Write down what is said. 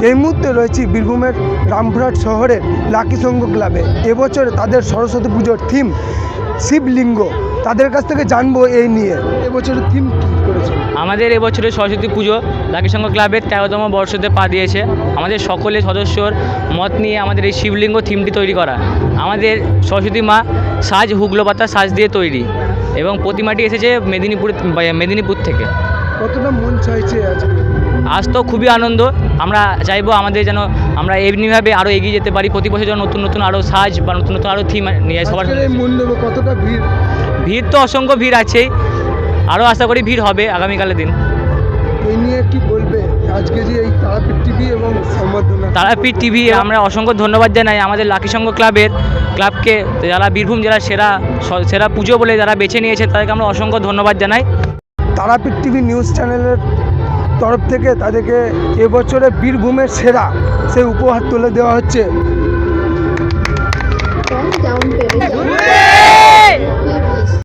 এই মুহূর্তে রয়েছি বীরভূমের রামপুরহাট শহরের লাকি সংঘ ক্লাবে। এবছর তাদের সরস্বতী পুজোর থিম শিবলিঙ্গ। তাদের কাছ থেকে জানবো এই নিয়ে এবছরের থিম কী করেছে। আমাদের এবছরের সরস্বতী পুজো লাকি সংঘ ক্লাবের 13তম বর্ষতে পা দিয়েছে। আমাদের সকলে সদস্যর মত নিয়ে আমাদের এই শিবলিঙ্গ থিমটি তৈরি করা। আমাদের সরস্বতী মা সাজ হুগলো পাতা সাজ দিয়ে তৈরি এবং প্রতিমাটি এসেছে মেদিনীপুর থেকে। কতটা মন চাইছে আজ তো খুবই আনন্দ। আমরা চাইবো আমাদের যেন আমরা এমনিভাবে আরও এগিয়ে যেতে পারি, প্রতি বছর যেন নতুন নতুন আরও সাজ বা নতুন নতুন আরও থিম নিয়ে সবার। মণ্ডপে কতটা ভিড়? ভিড় তো অসংখ্য ভিড় আছেই, আরও আশা করি ভিড় হবে আগামীকালের দিন। এই নিয়ে কি বলবে আজকে যে এই তারাপীঠ টিভি এবং সম্বর্ধনা? তারাপীঠ টিভি আমরা অসংখ্য ধন্যবাদ জানাই আমাদের লাকি সংঘ ক্লাবকে, যারা বীরভূম জেলার সেরা পুজো বলে যারা বেছে নিয়েছে তাদেরকে আমরা অসংখ্য ধন্যবাদ জানাই। তারাপীঠ টিভি নিউজ চ্যানেলের তরফ থেকে তাদেরকে এবছরে বীরভূমের সেরা সেই উপহার তুলে দেওয়া হচ্ছে।